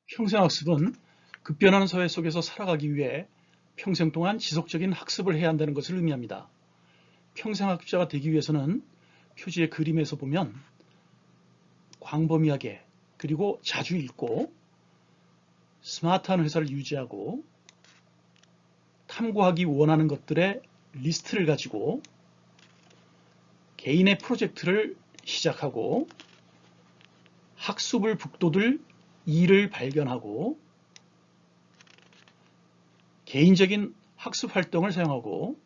평생학습은 급변하는 사회 속에서 살아가기 위해 평생 동안 지속적인 학습을 해야 한다는 것을 의미합니다. 평생학습자가 되기 위해서는 표지의 그림에서 보면 광범위하게 그리고 자주 읽고 스마트한 회사를 유지하고 탐구하기 원하는 것들의 리스트를 가지고 개인의 프로젝트를 시작하고 학습을 북돋을 일을 발견하고 개인적인 학습 활동을 사용하고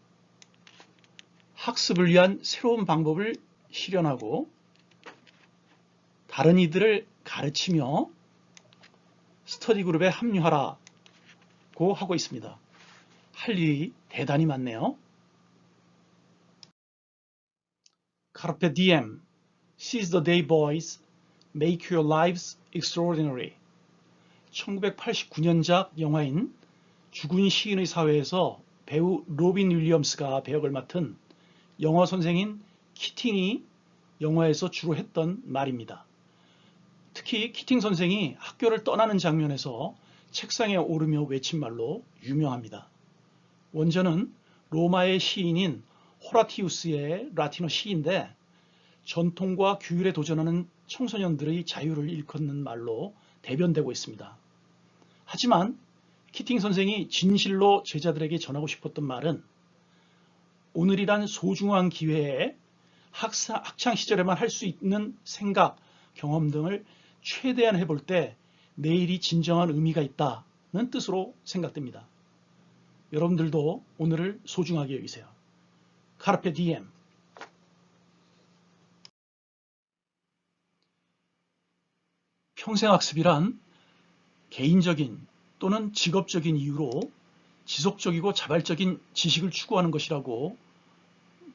학습을 위한 새로운 방법을 실현하고 다른 이들을 가르치며 스터디 그룹에 합류하라고 하고 있습니다. 할 일이 대단히 많네요. Carpe diem, seize the day boys, make your lives extraordinary. 1989년작 영화인 죽은 시인의 사회에서 배우 로빈 윌리엄스가 배역을 맡은 영어 선생인 키팅이 영화에서 주로 했던 말입니다. 특히 키팅 선생이 학교를 떠나는 장면에서 책상에 오르며 외친 말로 유명합니다. 원전은 로마의 시인인 호라티우스의 라틴어 시인데 전통과 규율에 도전하는 청소년들의 자유를 일컫는 말로 대변되고 있습니다. 하지만 키팅 선생이 진실로 제자들에게 전하고 싶었던 말은 오늘이란 소중한 기회에 학창 시절에만 할 수 있는 생각, 경험 등을 최대한 해볼 때 내일이 진정한 의미가 있다는 뜻으로 생각됩니다. 여러분들도 오늘을 소중하게 여기세요. 카르페 디엠. 평생학습이란 개인적인 또는 직업적인 이유로 지속적이고 자발적인 지식을 추구하는 것이라고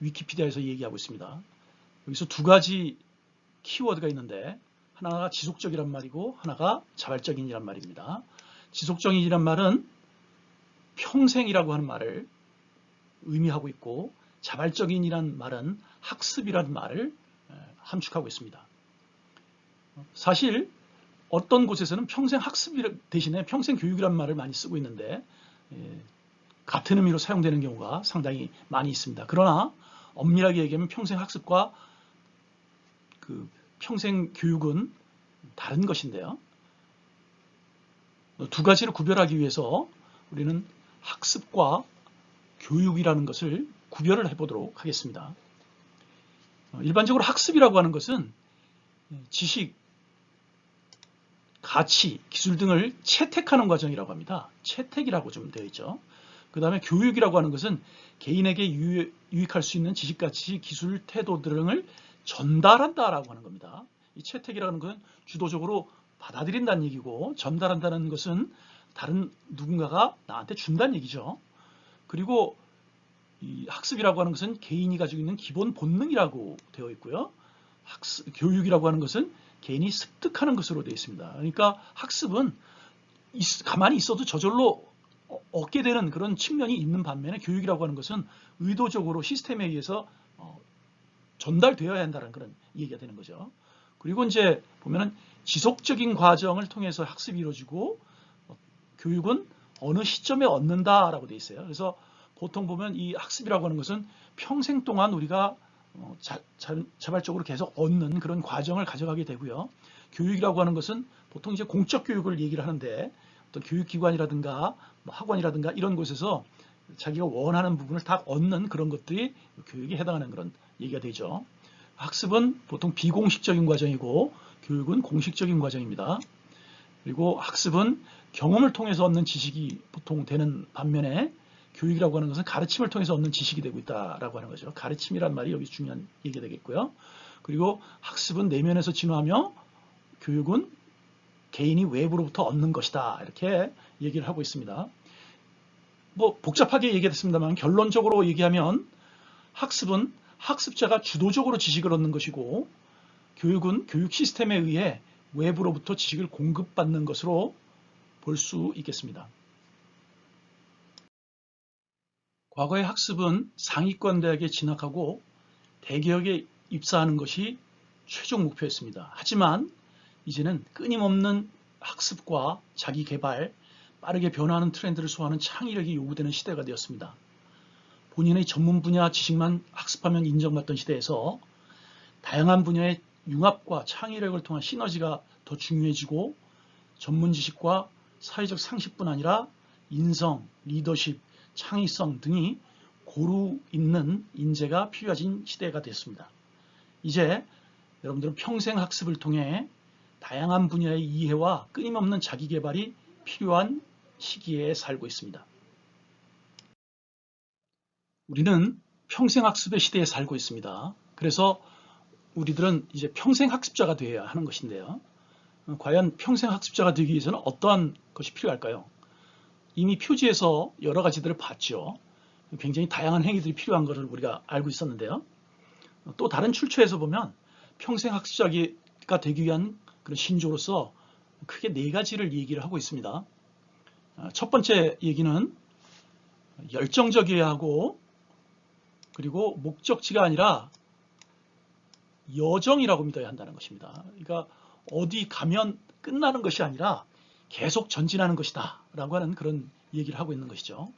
위키피디아에서 얘기하고 있습니다. 여기서 두 가지 키워드가 있는데 하나가 지속적이란 말이고 하나가 자발적인이란 말입니다. 지속적인이란 말은 평생이라고 하는 말을 의미하고 있고 자발적인이란 말은 학습이라는 말을 함축하고 있습니다. 사실 어떤 곳에서는 평생 학습 대신에 평생 교육이라는 말을 많이 쓰고 있는데 같은 의미로 사용되는 경우가 상당히 많이 있습니다. 그러나 엄밀하게 얘기하면 평생 학습과 평생 교육은 다른 것인데요. 두 가지를 구별하기 위해서 우리는 학습과 교육이라는 것을 구별을 해보도록 하겠습니다. 일반적으로 학습이라고 하는 것은 지식, 가치, 기술 등을 채택하는 과정이라고 합니다. 채택이라고 좀 되어 있죠. 그 다음에 교육이라고 하는 것은 개인에게 유익할 수 있는 지식, 가치, 기술, 태도 등을 전달한다라고 하는 겁니다. 이 채택이라는 것은 주도적으로 받아들인다는 얘기고 전달한다는 것은 다른 누군가가 나한테 준다는 얘기죠. 그리고 이 학습이라고 하는 것은 개인이 가지고 있는 기본 본능이라고 되어 있고요. 교육이라고 하는 것은 개인이 습득하는 것으로 되어 있습니다. 그러니까 학습은 가만히 있어도 저절로 얻게 되는 그런 측면이 있는 반면에 교육이라고 하는 것은 의도적으로 시스템에 의해서 전달되어야 한다는 그런 얘기가 되는 거죠. 그리고 이제 보면은 지속적인 과정을 통해서 학습이 이루어지고 교육은 어느 시점에 얻는다라고 되어 있어요. 그래서 보통 보면 이 학습이라고 하는 것은 평생 동안 우리가 자발적으로 계속 얻는 그런 과정을 가져가게 되고요. 교육이라고 하는 것은 보통 이제 공적 교육을 얘기를 하는데 어떤 교육기관이라든가 학원이라든가 이런 곳에서 자기가 원하는 부분을 다 얻는 그런 것들이 교육에 해당하는 그런 얘기가 되죠. 학습은 보통 비공식적인 과정이고 교육은 공식적인 과정입니다. 그리고 학습은 경험을 통해서 얻는 지식이 보통 되는 반면에 교육이라고 하는 것은 가르침을 통해서 얻는 지식이 되고 있다라고 하는 거죠. 가르침이란 말이 여기 중요한 얘기가 되겠고요. 그리고 학습은 내면에서 진화하며 교육은 개인이 외부로부터 얻는 것이다. 이렇게 얘기를 하고 있습니다. 뭐 복잡하게 얘기했습니다만 결론적으로 얘기하면 학습은 학습자가 주도적으로 지식을 얻는 것이고 교육은 교육 시스템에 의해 외부로부터 지식을 공급받는 것으로 볼 수 있겠습니다. 과거의 학습은 상위권 대학에 진학하고 대기업에 입사하는 것이 최종 목표였습니다. 하지만 이제는 끊임없는 학습과 자기 개발, 빠르게 변화하는 트렌드를 소화하는 창의력이 요구되는 시대가 되었습니다. 본인의 전문 분야 지식만 학습하면 인정받던 시대에서 다양한 분야의 융합과 창의력을 통한 시너지가 더 중요해지고 전문 지식과 사회적 상식뿐 아니라 인성, 리더십, 창의성 등이 고루 있는 인재가 필요해진 시대가 됐습니다. 이제 여러분들은 평생 학습을 통해 다양한 분야의 이해와 끊임없는 자기 개발이 필요한 시기에 살고 있습니다. 우리는 평생 학습의 시대에 살고 있습니다. 그래서 우리들은 이제 평생 학습자가 되어야 하는 것인데요. 과연 평생 학습자가 되기 위해서는 어떠한 것이 필요할까요? 이미 표지에서 여러 가지들을 봤죠. 굉장히 다양한 행위들이 필요한 것을 우리가 알고 있었는데요. 또 다른 출처에서 보면 평생 학습자가 되기 위한 그런 신조로서 크게 4가지를 얘기를 하고 있습니다. 첫 번째 얘기는 열정적이어야 하고, 그리고 목적지가 아니라 여정이라고 믿어야 한다는 것입니다. 그러니까 어디 가면 끝나는 것이 아니라 계속 전진하는 것이다 라고 하는 그런 얘기를 하고 있는 것이죠.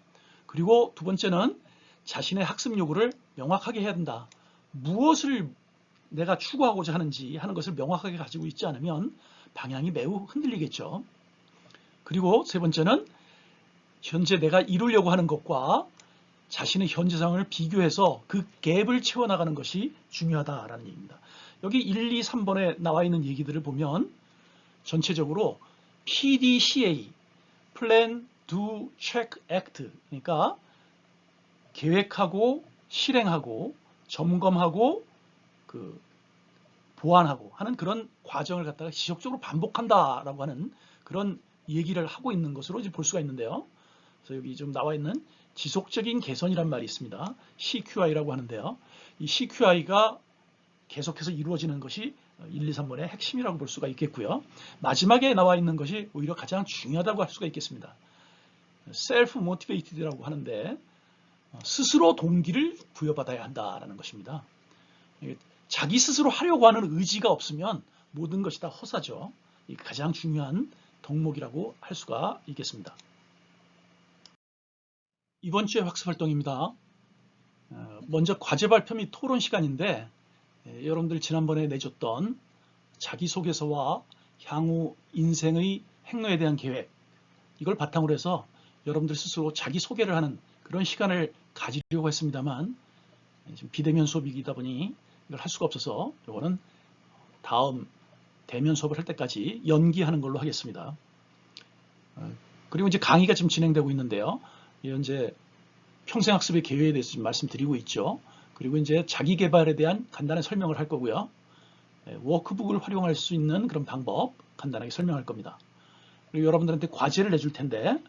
그리고 두 번째는 자신의 학습 요구를 명확하게 해야 된다. 무엇을 내가 추구하고자 하는지 하는 것을 명확하게 가지고 있지 않으면 방향이 매우 흔들리겠죠. 그리고 세 번째는 현재 내가 이루려고 하는 것과 자신의 현재 상황을 비교해서 그 갭을 채워나가는 것이 중요하다라는 얘기입니다. 여기 1, 2, 3번에 나와 있는 얘기들을 보면 전체적으로 PDCA, Plan, Do, Check, Act, 그러니까 계획하고 실행하고 점검하고 보완하고 하는 그런 과정을 갖다가 지속적으로 반복한다라고 하는 그런 얘기를 하고 있는 것으로 이제 볼 수가 있는데요. 그래서 여기 좀 나와 있는 지속적인 개선이란 말이 있습니다. CQI라고 하는데요. 이 CQI가 계속해서 이루어지는 것이 1, 2, 3번의 핵심이라고 볼 수가 있겠고요. 마지막에 나와 있는 것이 오히려 가장 중요하다고 할 수가 있겠습니다. Self Motivated라고 하는데 스스로 동기를 부여받아야 한다라는 것입니다. 자기 스스로 하려고 하는 의지가 없으면 모든 것이 다 허사죠. 이게 가장 중요한 덕목이라고 할 수가 있겠습니다. 이번 주의 학습활동입니다. 먼저 과제 발표 및 토론 시간인데 여러분들 지난번에 내줬던 자기소개서와 향후 인생의 행로에 대한 계획, 이걸 바탕으로 해서 여러분들 스스로 자기소개를 하는 그런 시간을 가지려고 했습니다만 지금 비대면 수업이다 보니 이걸 할 수가 없어서 이거는 다음 대면 수업을 할 때까지 연기하는 걸로 하겠습니다. 그리고 이제 강의가 지금 진행되고 있는데요. 현재 평생학습의 계획에 대해서 좀 말씀드리고 있죠. 그리고 이제 자기 개발에 대한 간단한 설명을 할 거고요. 워크북을 활용할 수 있는 그런 방법 간단하게 설명할 겁니다. 그리고 여러분들한테 과제를 내줄 텐데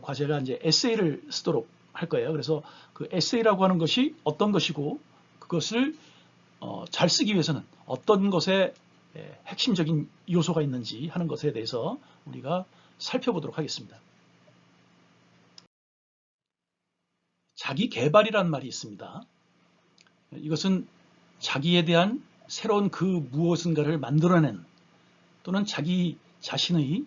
과제가 이제 에세이를 쓰도록 할 거예요. 그래서 그 에세이라고 하는 것이 어떤 것이고 그것을 잘 쓰기 위해서는 어떤 것에 핵심적인 요소가 있는지 하는 것에 대해서 우리가 살펴보도록 하겠습니다. 자기 개발이라는 말이 있습니다. 이것은 자기에 대한 새로운 그 무엇인가를 만들어낸 또는 자기 자신의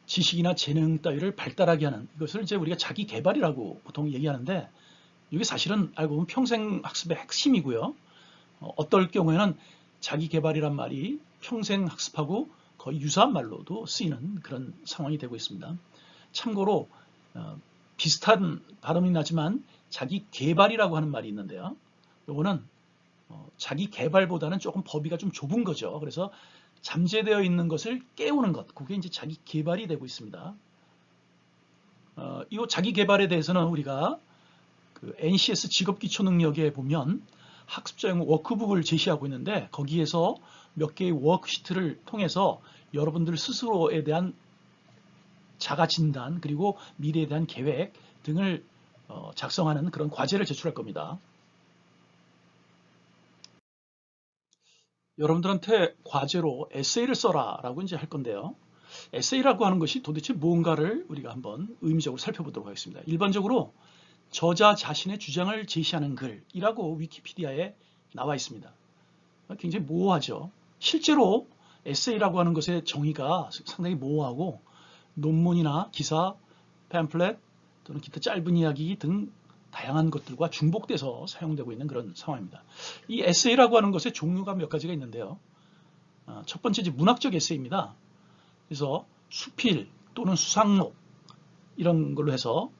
지식이나 재능 따위를 발달하게 하는 이것을 이제 우리가 자기 개발이라고 보통 얘기하는데 이게 사실은 알고 보면 평생 학습의 핵심이고요. 어떨 경우에는 자기 개발이란 말이 평생 학습하고 거의 유사한 말로도 쓰이는 그런 상황이 되고 있습니다. 참고로 비슷한 발음이 나지만 자기 개발이라고 하는 말이 있는데요. 이거는 자기 개발보다는 조금 범위가 좀 좁은 거죠. 그래서 잠재되어 있는 것을 깨우는 것, 그게 이제 자기 개발이 되고 있습니다. 이 자기 개발에 대해서는 우리가 그 NCS 직업기초능력에 보면 학습자용 워크북을 제시하고 있는데 거기에서 몇 개의 워크시트를 통해서 여러분들 스스로에 대한 자가 진단 그리고 미래에 대한 계획 등을 작성하는 그런 과제를 제출할 겁니다. 여러분들한테 과제로 에세이를 써라 라고 이제 할 건데요. 에세이라고 하는 것이 도대체 무언가를 우리가 한번 의미적으로 살펴보도록 하겠습니다. 일반적으로 저자 자신의 주장을 제시하는 글이라고 위키피디아에 나와 있습니다. 굉장히 모호하죠. 실제로 에세이라고 하는 것의 정의가 상당히 모호하고 논문이나 기사, 팸플렛 또는 기타 짧은 이야기 등 다양한 것들과 중복돼서 사용되고 있는 그런 상황입니다. 이 에세이라고 하는 것의 종류가 몇 가지가 있는데요. 첫 번째 문학적 에세이입니다. 그래서 수필 또는 수상록 이런 걸로 해서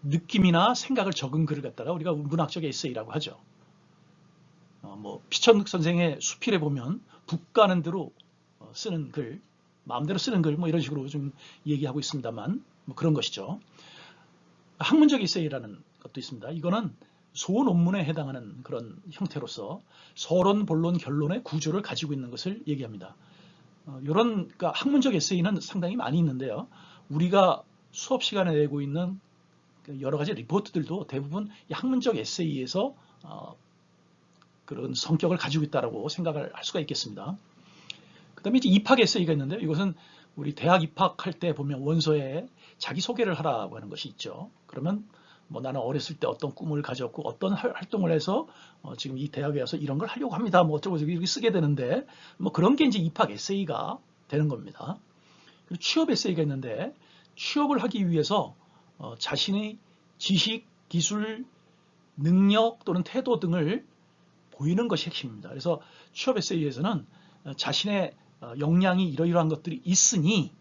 느낌이나 생각을 적은 글을 갖다가 우리가 문학적 에세이라고 하죠. 피천득 선생의 수필에 보면 북 가는 대로 쓰는 글, 마음대로 쓰는 글 이런 식으로 좀 얘기하고 있습니다만 그런 것이죠. 학문적 에세이라는 것도 있습니다. 이거는 소논문에 해당하는 그런 형태로서 서론, 본론, 결론의 구조를 가지고 있는 것을 얘기합니다. 이런 그러니까 학문적 에세이는 상당히 많이 있는데요. 우리가 수업 시간에 내고 있는 여러 가지 리포트들도 대부분 이 학문적 에세이에서 그런 성격을 가지고 있다고 생각을 할 수가 있겠습니다. 그 다음에 이제 입학 에세이가 있는데요. 이것은 우리 대학 입학할 때 보면 원서에 자기소개를 하라고 하는 것이 있죠. 그러면 나는 어렸을 때 어떤 꿈을 가졌고 어떤 활동을 해서 지금 이 대학에 와서 이런 걸 하려고 합니다. 어쩌고 이렇게 쓰게 되는데 그런 게 이제 입학 에세이가 되는 겁니다. 그리고 취업 에세이가 있는데 취업을 하기 위해서 자신의 지식, 기술, 능력 또는 태도 등을 보이는 것이 핵심입니다. 그래서 취업 에세이에서는 자신의 역량이 이러이러한 것들이 있으니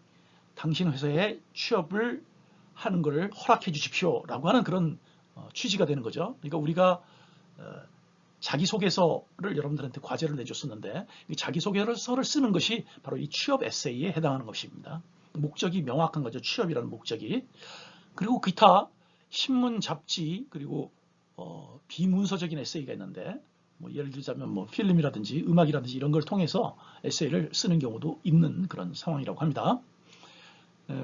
당신 회사에 취업을 하는 것을 허락해 주십시오라고 하는 그런 취지가 되는 거죠. 그러니까 우리가 자기소개서를 여러분들한테 과제를 내줬었는데 이 자기소개서를 쓰는 것이 바로 이 취업 에세이에 해당하는 것입니다. 목적이 명확한 거죠. 취업이라는 목적이. 그리고 기타 신문, 잡지 그리고 비문서적인 에세이가 있는데 예를 들자면 필름이라든지 음악이라든지 이런 걸 통해서 에세이를 쓰는 경우도 있는 그런 상황이라고 합니다.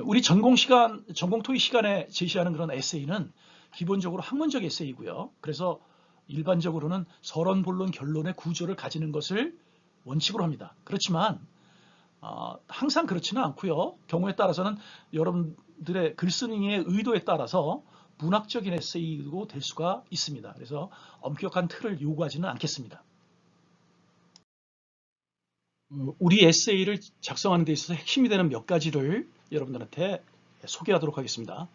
우리 전공 토익 시간에 제시하는 그런 에세이는 기본적으로 학문적 에세이고요. 그래서 일반적으로는 서론, 본론, 결론의 구조를 가지는 것을 원칙으로 합니다. 그렇지만 항상 그렇지는 않고요. 경우에 따라서는 여러분들의 글쓰기의 의도에 따라서 문학적인 에세이도 될 수가 있습니다. 그래서 엄격한 틀을 요구하지는 않겠습니다. 우리 에세이를 작성하는 데 있어서 핵심이 되는 몇 가지를 여러분들한테 소개하도록 하겠습니다.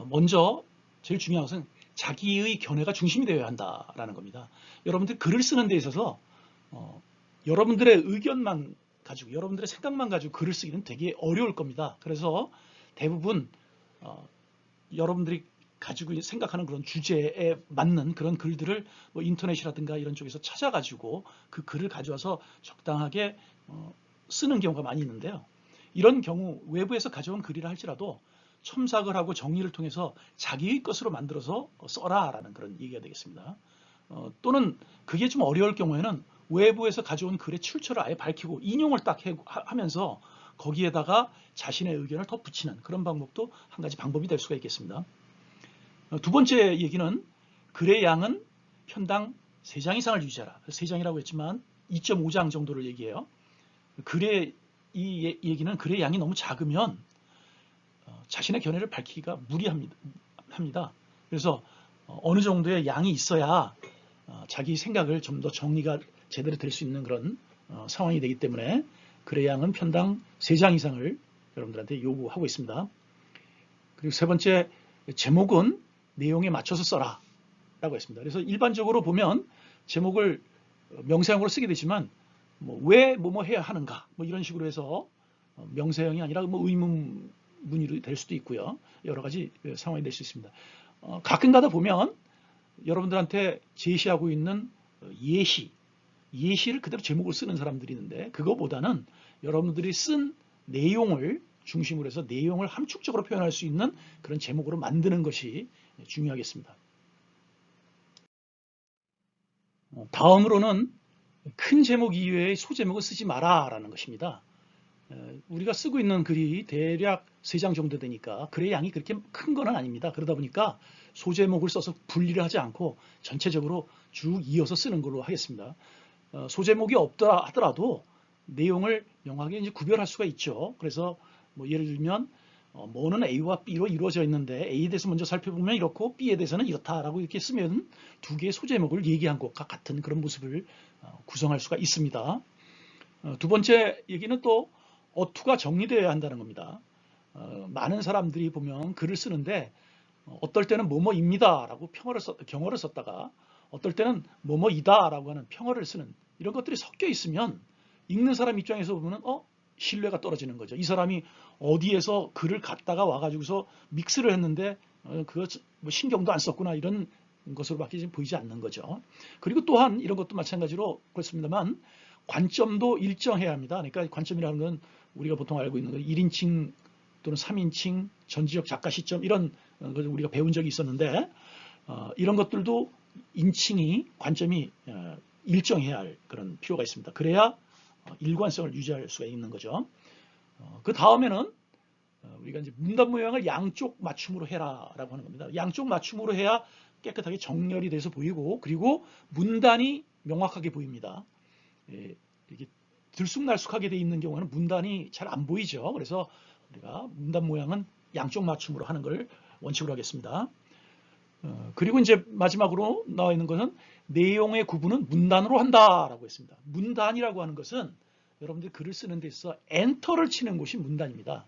먼저 제일 중요한 것은 자기의 견해가 중심이 되어야 한다라는 겁니다. 여러분들 글을 쓰는 데 있어서 여러분들의 의견만 가지고 여러분들의 생각만 가지고 글을 쓰기는 되게 어려울 겁니다. 그래서 대부분 여러분들이 가지고 생각하는 그런 주제에 맞는 그런 글들을 인터넷이라든가 이런 쪽에서 찾아가지고 그 글을 가져와서 적당하게 쓰는 경우가 많이 있는데요. 이런 경우 외부에서 가져온 글이라 할지라도 첨삭을 하고 정리를 통해서 자기의 것으로 만들어서 써라라는 그런 얘기가 되겠습니다. 또는 그게 좀 어려울 경우에는 외부에서 가져온 글의 출처를 아예 밝히고 인용을 딱 하면서 거기에다가 자신의 의견을 더 붙이는 그런 방법도 한 가지 방법이 될 수가 있겠습니다. 두 번째 얘기는 글의 양은 편당 3장 이상을 유지하라. 3장이라고 했지만 2.5장 정도를 얘기해요. 이 얘기는 글의 양이 너무 작으면 자신의 견해를 밝히기가 무리합니다. 그래서 어느 정도의 양이 있어야 자기 생각을 좀 더 정리가 제대로 될 수 있는 그런 상황이 되기 때문에 글의 양은 편당 3장 이상을 여러분들한테 요구하고 있습니다. 그리고 세 번째, 제목은 내용에 맞춰서 써라 라고 했습니다. 그래서 일반적으로 보면 제목을 명사형으로 쓰게 되지만 왜 뭐뭐 해야 하는가 이런 식으로 해서 명사형이 아니라 의문문이 될 수도 있고요. 여러 가지 상황이 될 수 있습니다. 가끔가다 보면 여러분들한테 제시하고 있는 예시를 그대로 제목을 쓰는 사람들이 있는데 그거보다는 여러분들이 쓴 내용을 중심으로 해서 내용을 함축적으로 표현할 수 있는 그런 제목으로 만드는 것이 중요하겠습니다. 다음으로는 큰 제목 이외의 소제목을 쓰지 마라 라는 것입니다. 우리가 쓰고 있는 글이 대략 3장 정도 되니까 글의 양이 그렇게 큰 건 아닙니다. 그러다 보니까 소제목을 써서 분리를 하지 않고 전체적으로 쭉 이어서 쓰는 걸로 하겠습니다. 소제목이 없더라 하더라도 내용을 명확하게 이제 구별할 수가 있죠. 그래서 예를 들면 뭐는 A와 B로 이루어져 있는데 A에 대해서 먼저 살펴보면 이렇고 B에 대해서는 이렇다라고 이렇게 쓰면 두 개의 소제목을 얘기한 것과 같은 그런 모습을 구성할 수가 있습니다. 두 번째 얘기는 또 어투가 정리되어야 한다는 겁니다. 많은 사람들이 보면 글을 쓰는데 어떨 때는 뭐뭐입니다라고 경어를 썼다가 어떨 때는 뭐뭐이다라고 하는 평어를 쓰는 이런 것들이 섞여 있으면 읽는 사람 입장에서 보면 신뢰가 떨어지는 거죠. 이 사람이 어디에서 글을 갖다가 와가지고서 믹스를 했는데 그거 뭐 신경도 안 썼구나 이런 것으로밖에 지금 보이지 않는 거죠. 그리고 또한 이런 것도 마찬가지로 그렇습니다만 관점도 일정해야 합니다. 그러니까 관점이라는 건 우리가 보통 알고 있는 거 1인칭 또는 3인칭, 전지적 작가 시점 이런 것을 우리가 배운 적이 있었는데 이런 것들도 인칭이 관점이 일정해야 할 그런 필요가 있습니다. 그래야 일관성을 유지할 수가 있는 거죠. 그 다음에는 우리가 이제 문단 모양을 양쪽 맞춤으로 해라라고 하는 겁니다. 양쪽 맞춤으로 해야 깨끗하게 정렬이 돼서 보이고 그리고 문단이 명확하게 보입니다. 이렇게 들쑥날쑥하게 돼 있는 경우는 문단이 잘 안 보이죠. 그래서 우리가 문단 모양은 양쪽 맞춤으로 하는 걸 원칙으로 하겠습니다. 그리고 이제 마지막으로 나와 있는 것은 내용의 구분은 문단으로 한다라고 했습니다. 문단이라고 하는 것은 여러분들이 글을 쓰는 데 있어서 엔터를 치는 곳이 문단입니다.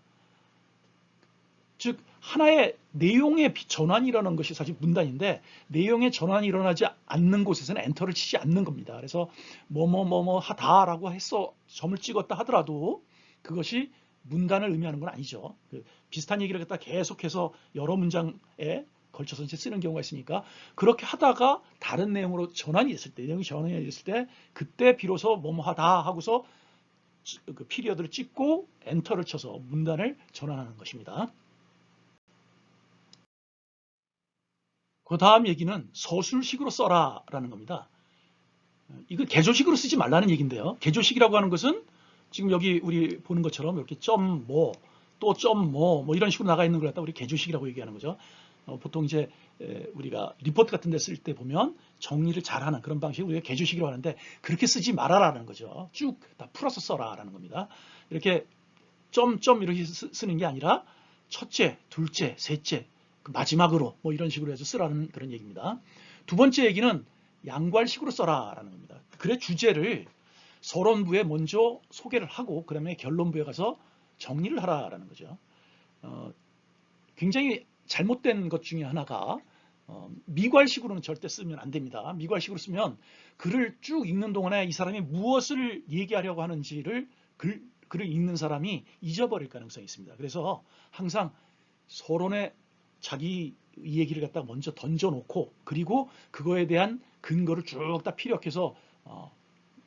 즉 하나의 내용의 전환이라는 것이 사실 문단인데 내용의 전환이 일어나지 않는 곳에서는 엔터를 치지 않는 겁니다. 그래서 뭐뭐뭐뭐 하다라고 해서 점을 찍었다 하더라도 그것이 문단을 의미하는 건 아니죠. 비슷한 얘기를 갖다 계속해서 여러 문장에 걸쳐서 이제 쓰는 경우가 있으니까 그렇게 하다가 다른 내용으로 전환이 됐을 때, 내용이 전환이 됐을 때 그때 비로소 뭐뭐 하다 하고서 그 피리어드를 찍고 엔터를 쳐서 문단을 전환하는 것입니다. 그 다음 얘기는 서술식으로 써라라는 겁니다. 이거 개조식으로 쓰지 말라는 얘기인데요. 개조식이라고 하는 것은 지금 여기 우리 보는 것처럼 이렇게 점 뭐, 또 점 뭐 이런 식으로 나가 있는 걸 갖다 우리 개조식이라고 얘기하는 거죠. 보통 이제 우리가 리포트 같은 데 쓸 때 보면 정리를 잘하는 그런 방식을 우리가 개조식이라고 하는데 그렇게 쓰지 말아라는 거죠. 쭉 다 풀어서 써라라는 겁니다. 이렇게 점점 이렇게 쓰는 게 아니라 첫째, 둘째, 셋째, 마지막으로 뭐 이런 식으로 해서 쓰라는 그런 얘기입니다. 두 번째 얘기는 양괄식으로 써라라는 겁니다. 글의 주제를 서론부에 먼저 소개를 하고 그다음에 결론부에 가서 정리를 하라라는 거죠. 굉장히 잘못된 것 중에 하나가 미괄식으로는 절대 쓰면 안 됩니다. 미괄식으로 쓰면 글을 쭉 읽는 동안에 이 사람이 무엇을 얘기하려고 하는지를 글을 읽는 사람이 잊어버릴 가능성이 있습니다. 그래서 항상 서론에 자기 얘기를 갖다 먼저 던져놓고 그리고 그거에 대한 근거를 쭉 다 피력해서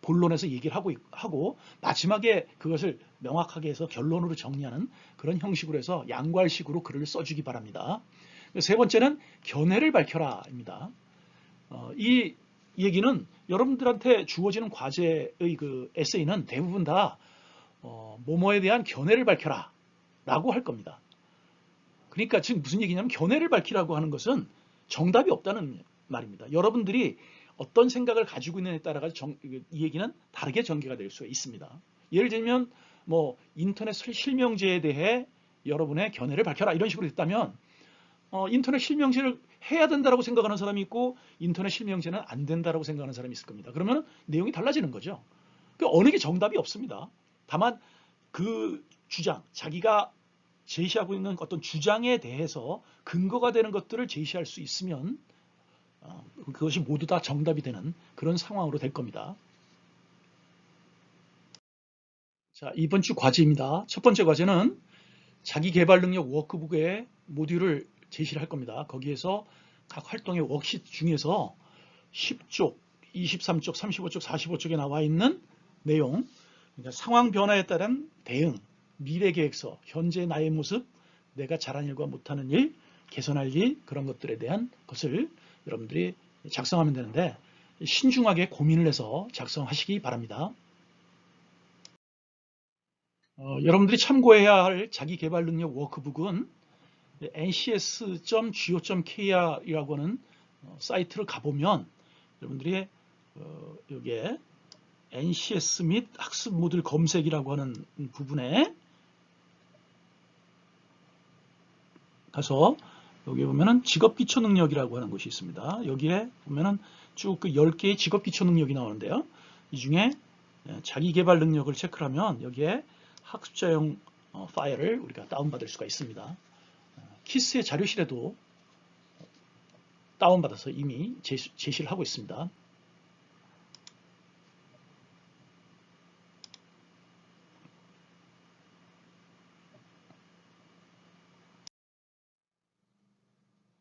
본론에서 얘기를 하고 마지막에 그것을 명확하게 해서 결론으로 정리하는 그런 형식으로 해서 양괄식으로 글을 써주기 바랍니다. 세 번째는 견해를 밝혀라입니다. 이 얘기는 여러분들한테 주어지는 과제의 그 에세이는 대부분 다 뭐뭐에 대한 견해를 밝혀라 라고 할 겁니다. 그러니까 지금 무슨 얘기냐면 견해를 밝히라고 하는 것은 정답이 없다는 말입니다. 여러분들이 어떤 생각을 가지고 있느냐에 따라서 이 얘기는 다르게 전개가 될 수 있습니다. 예를 들면 뭐 인터넷 실명제에 대해 여러분의 견해를 밝혀라 이런 식으로 했다면 인터넷 실명제를 해야 된다고 생각하는 사람이 있고 인터넷 실명제는 안 된다고 생각하는 사람이 있을 겁니다. 그러면 내용이 달라지는 거죠. 그러니까 어느 게 정답이 없습니다. 다만 그 주장, 자기가 제시하고 있는 어떤 주장에 대해서 근거가 되는 것들을 제시할 수 있으면 그것이 모두 다 정답이 되는 그런 상황으로 될 겁니다. 자, 이번 주 과제입니다. 첫 번째 과제는 자기개발능력 워크북의 모듈을 제시를 할 겁니다. 거기에서 각 활동의 워크시트 중에서 10쪽, 23쪽, 35쪽, 45쪽에 나와 있는 내용, 그러니까 상황 변화에 따른 대응, 미래계획서, 현재 나의 모습, 내가 잘한 일과 못하는 일, 개선할 일, 그런 것들에 대한 것을 여러분들이 작성하면 되는데 신중하게 고민을 해서 작성하시기 바랍니다. 여러분들이 참고해야 할 자기개발능력 워크북은 ncs.go.kr이라고 하는 사이트를 가보면 여러분들이 여기에 NCS 및 학습 모듈 검색이라고 하는 부분에 가서 여기 보면은 직업 기초 능력이라고 하는 것이 있습니다. 여기에 보면은 쭉 그 10개의 직업 기초 능력이 나오는데요. 이 중에 자기 개발 능력을 체크를 하면 여기에 학습자용 파일을 우리가 다운받을 수가 있습니다. 키스의 자료실에도 다운받아서 이미 제시를 하고 있습니다.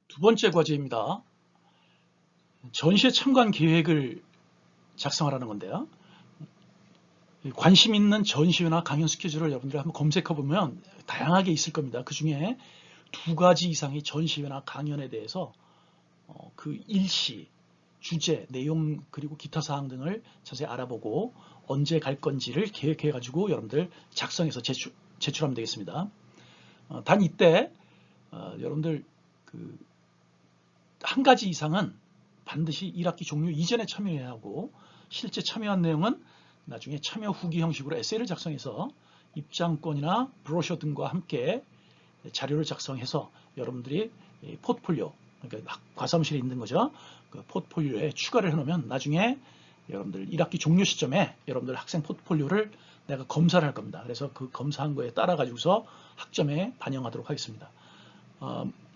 두 번째 과제입니다. 전시회 참관 계획을 작성하라는 건데요. 관심 있는 전시회나 강연 스케줄을 여러분들이 한번 검색해 보면 다양하게 있을 겁니다. 그 중에 2가지 이상의 전시회나 강연에 대해서 그 일시, 주제, 내용 그리고 기타 사항 등을 자세히 알아보고 언제 갈 건지를 계획해 가지고 여러분들 작성해서 제출하면 되겠습니다. 단 이때 여러분들 한 가지 이상은 반드시 1학기 종료 이전에 참여해야 하고, 실제 참여한 내용은 나중에 참여 후기 형식으로 에세이를 작성해서 입장권이나 브로셔 등과 함께 자료를 작성해서 여러분들이 포트폴리오, 그러니까 과사무실에 있는 거죠. 그 포트폴리오에 추가를 해놓으면 나중에 여러분들 1학기 종료 시점에 여러분들 학생 포트폴리오를 내가 검사를 할 겁니다. 그래서 그 검사한 거에 따라 가지고서 학점에 반영하도록 하겠습니다.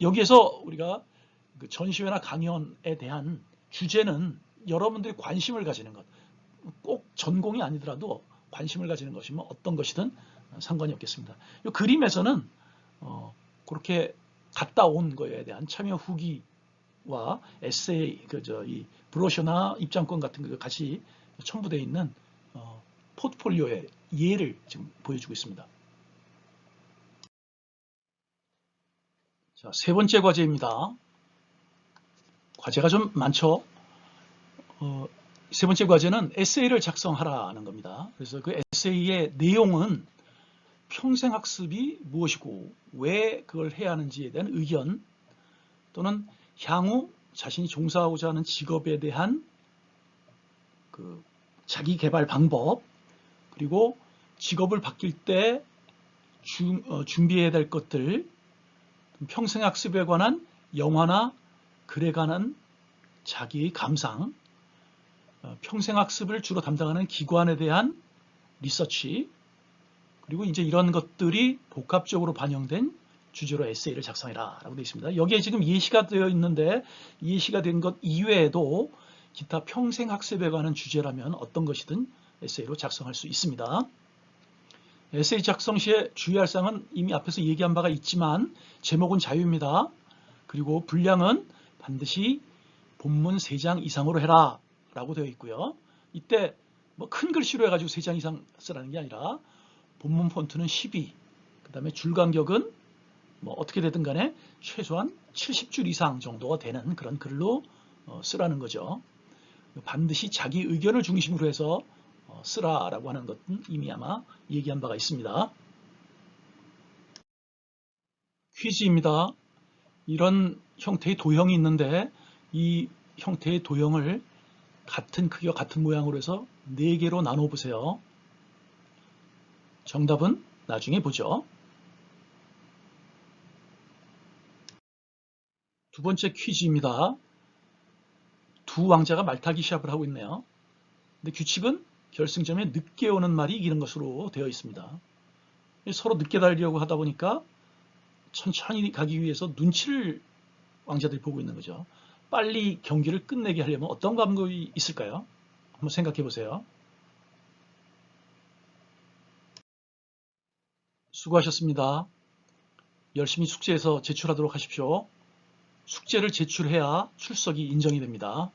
여기에서 우리가 그 전시회나 강연에 대한 주제는 여러분들이 관심을 가지는 것, 꼭 전공이 아니더라도 관심을 가지는 것이면 어떤 것이든 상관이 없겠습니다. 이 그림에서는 그렇게 갔다 온 거에 대한 참여 후기와 에세이, 이 브로셔나 입장권 같은 거 같이 첨부되어 있는 포트폴리오의 예를 지금 보여주고 있습니다. 자, 세 번째 과제입니다. 과제가 좀 많죠. 세 번째 과제는 에세이를 작성하라는 겁니다. 그래서 그 에세이의 내용은 평생학습이 무엇이고 왜 그걸 해야 하는지에 대한 의견, 또는 향후 자신이 종사하고자 하는 직업에 대한 그 자기 개발 방법, 그리고 직업을 바뀔 때 준비해야 될 것들, 평생학습에 관한 영화나 글에 관한 자기의 감상, 평생학습을 주로 담당하는 기관에 대한 리서치, 그리고 이제 이런 것들이 복합적으로 반영된 주제로 에세이를 작성해라 라고 되어 있습니다. 여기에 지금 예시가 되어 있는데, 예시가 된 것 이외에도 기타 평생학습에 관한 주제라면 어떤 것이든 에세이로 작성할 수 있습니다. 에세이 작성 시에 주의할 사항은 이미 앞에서 얘기한 바가 있지만 제목은 자유입니다. 그리고 분량은 반드시 본문 3장 이상으로 해라 라고 되어 있고요. 이때 뭐 큰 글씨로 해가지고 3장 이상 쓰라는 게 아니라 본문 폰트는 12, 그 다음에 줄 간격은 뭐 어떻게 되든 간에 최소한 70줄 이상 정도가 되는 그런 글로 쓰라는 거죠. 반드시 자기 의견을 중심으로 해서 쓰라라고 하는 것은 이미 아마 얘기한 바가 있습니다. 퀴즈입니다. 이런 형태의 도형이 있는데 이 형태의 도형을 같은 크기와 같은 모양으로 해서 4개로 나눠 보세요. 정답은 나중에 보죠. 두 번째 퀴즈입니다. 두 왕자가 말타기 시합을 하고 있네요. 근데 규칙은 결승점에 늦게 오는 말이 이기는 것으로 되어 있습니다. 서로 늦게 달리려고 하다 보니까 천천히 가기 위해서 눈치를 왕자들이 보고 있는 거죠. 빨리 경기를 끝내게 하려면 어떤 방법이 있을까요? 한번 생각해 보세요. 수고하셨습니다. 열심히 숙제해서 제출하도록 하십시오. 숙제를 제출해야 출석이 인정이 됩니다.